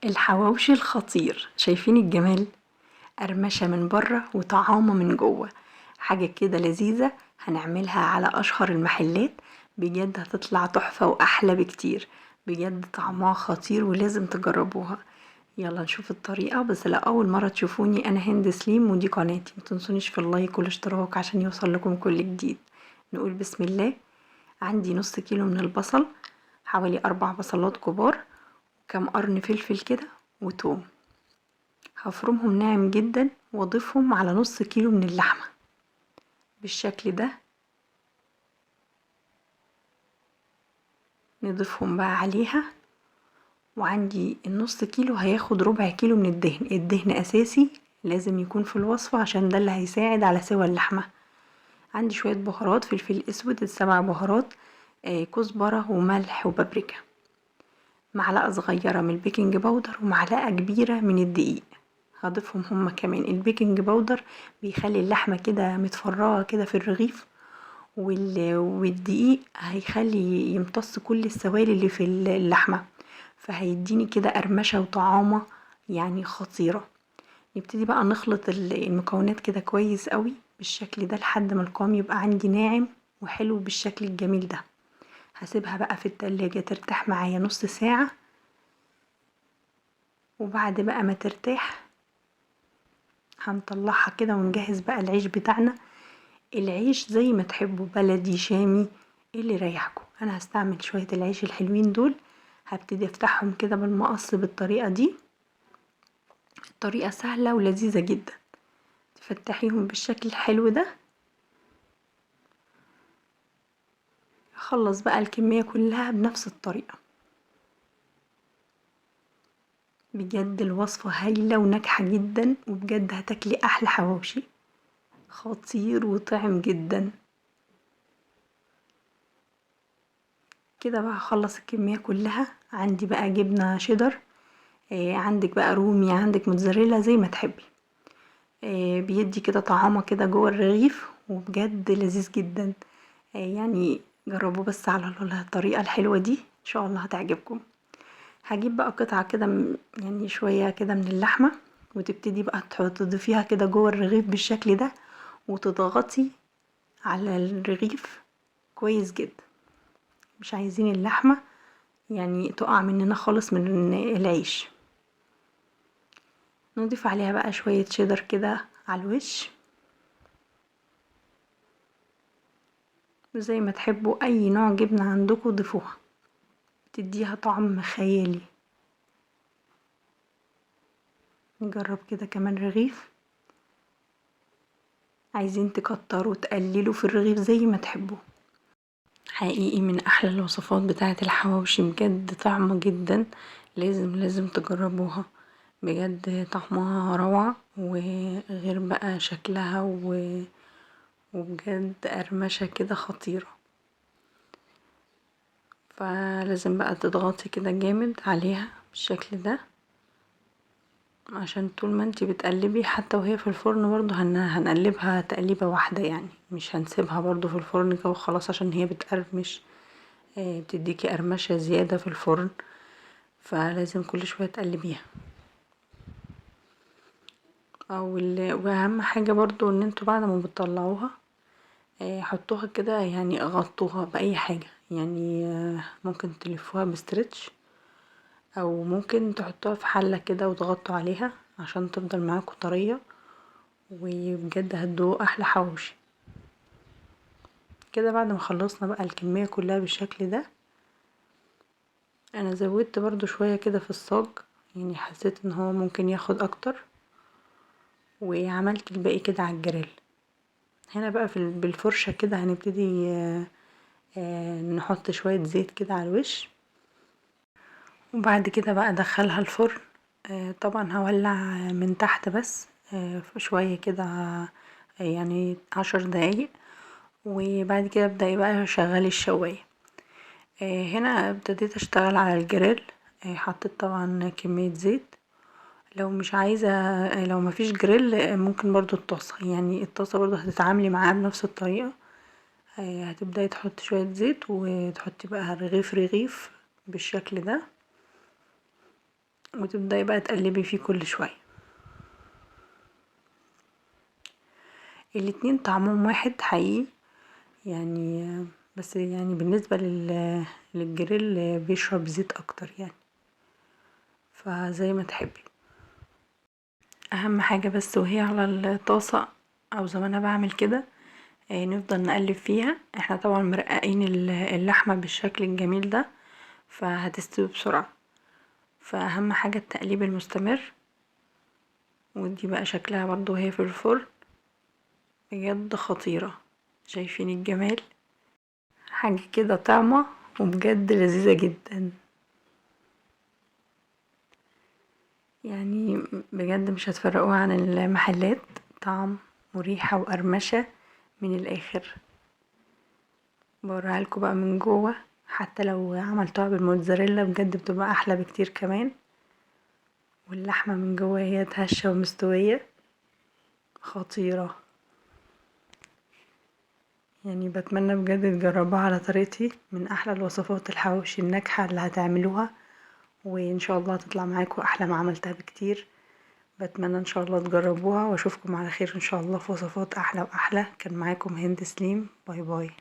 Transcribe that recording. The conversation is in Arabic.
الحواوشي الخطير، شايفين الجمال؟ قرمشة من بره وطعامة من جوه، حاجة كده لذيذة. هنعملها على أشهر المحلات، بجد هتطلع تحفة وأحلى بكتير. بجد طعمها خطير ولازم تجربوها. يلا نشوف الطريقة. بس لو أول مرة تشوفوني، أنا هند سليم ودي قناتي. متنسونيش في اللايك والاشتراك عشان يوصل لكم كل جديد. نقول بسم الله. عندي نص كيلو من البصل، حوالي 4 بصلات كبار، كام قرن فلفل كده، وتوم. هفرمهم ناعم جدا واضيفهم على نص كيلو من اللحمة بالشكل ده. نضيفهم بقى عليها. وعندي النص كيلو هياخد ربع كيلو من الدهن. الدهن اساسي، لازم يكون في الوصفة عشان ده اللي هيساعد على سوى اللحمة. عندي شوية بهارات، فلفل اسود ال7 بهارات، كزبرة وملح وبابريكا، معلقة صغيرة من البيكنج باودر ومعلقة كبيرة من الدقيق. هضيفهم هما كمان. البيكنج باودر بيخلي اللحمة كده متفرغة كده في الرغيف، والدقيق هيخلي يمتص كل السوائل اللي في اللحمة، فهيديني كده قرمشة وطعامة يعني خطيرة. نبتدي بقى نخلط المكونات كده كويس قوي بالشكل ده لحد ما القوام يبقى عندي ناعم وحلو بالشكل الجميل ده. هسيبها بقى في التلاجة ترتاح معايا نص ساعة. وبعد بقى ما ترتاح هنطلعها كده ونجهز بقى العيش بتاعنا. العيش زي ما تحبوا، بلدي، شامي، اللي يريحكم. انا هستعمل شوية العيش الحلوين دول. هبتدي افتحهم كده بالمقص بالطريقة دي. الطريقة سهلة ولذيذة جدا. تفتحيهم بالشكل الحلو ده. اخلص بقى الكمية كلها بنفس الطريقة. بجد الوصفة هايلة وناجحة جدا، وبجد هتاكلي احلى حواوشي. خطير وطعم جدا. كده بقى هخلص الكمية كلها. عندي بقى جبنة شيدر، عندك بقى رومي، عندك موتزاريلا، زي ما تحبي. بيدي كده طعامة كده جوه الرغيف، وبجد لذيذ جدا. يعني جربوه بس على الطريقة الحلوة دي، ان شاء الله هتعجبكم. هجيب بقى قطعة كده يعني شوية كده من اللحمة، وتبتدي بقى تضيفيها كده جوه الرغيف بالشكل ده، وتضغطي على الرغيف كويس جدا. مش عايزين اللحمة يعني تقع مننا خالص من العيش. نضيف عليها بقى شوية شيدر كده على الوش، زي ما تحبوا اي نوع جبنة عندكم ضيفوها، تديها طعم خيالي. نجرب كده كمان رغيف. عايزين تكتروا تقللوا في الرغيف زي ما تحبوا. حقيقي من احلى الوصفات بتاعة الحواوشي، بجد طعمة جدا. لازم تجربوها. بجد طعمها روعة، وغير بقى شكلها وبجد قرمشة كده خطيرة. فلازم بقى تضغطي كده جامد عليها بالشكل ده، عشان طول ما انتي بتقلبي حتى وهي في الفرن برضو هنقلبها تقليبة واحدة، يعني مش هنسيبها برضو في الفرن كده وخلاص عشان هي بتقرمش. بتديكي قرمشة زيادة في الفرن، فلازم كل شوية تقلبيها. واهم حاجة برضو ان انتوا بعد ما بتطلعوها حطوها كده، يعني غطوها بأي حاجة. يعني ممكن تلفوها بستريتش، او ممكن تحطوها في حلة كده وتغطوا عليها عشان تفضل معاكم طرية، وبجد هتدوقوا احلى حواوشي. كده بعد ما خلصنا بقى الكمية كلها بالشكل ده، انا زودت برضو شوية كده في الصاج، يعني حسيت ان هو ممكن ياخد اكتر، وعملت الباقي كده على الجريل. هنا بقى بالفرشة كده هنبتدي نحط شوية زيت كده على الوش، وبعد كده بقى ادخلها الفرن. طبعا هولع من تحت بس شوية كده، يعني 10 دقايق. وبعد كده ابدأي بقى شغلي الشواية. هنا ابتديت اشتغل على الجريل. حطيت طبعا كمية زيت. لو مش عايزة، لو مفيش جريل ممكن برضو الطاسة، يعني الطاسة برضو هتتعاملي معاها بنفس الطريقة. هتبدأي تحطي شوية زيت، وتحطي بقى رغيف رغيف بالشكل ده. وتبدأي بقى تقلبي فيه كل شوية. الاتنين طعمهم واحد حقيقي يعني، بس يعني بالنسبة للجريل بيشرب زيت اكتر يعني، فزي ما تحبي. اهم حاجة بس وهي على الطاسة او زي ما انا بعمل كده، نفضل نقلب فيها. احنا طبعا مرققين اللحمة بالشكل الجميل ده فهتستوي بسرعة، فاهم حاجة التقليب المستمر. ودي بقى شكلها برضو وهي في الفرن بجد خطيرة. شايفين الجمال؟ حاجة كده طعمة وبجد لذيذة جدا يعني، بجد مش هتفرقوها عن المحلات، طعم وريحة وقرمشة من الاخر. بوريها لكم بقى من جوه، حتى لو عملتوها بالموتزاريلا بجد بتبقى احلى بكتير كمان، واللحمة من جوه هي هشة ومستوية خطيرة يعني. بتمنى بجد تجربوها على طريقتي، من احلى الوصفات الحواوشي الناجحة اللي هتعملوها، وان شاء الله تطلع معاكم احلى ما عملتها بكتير. بتمنى ان شاء الله تجربوها واشوفكم على خير ان شاء الله في وصفات احلى واحلى. كان معاكم هند سليم، باي باي.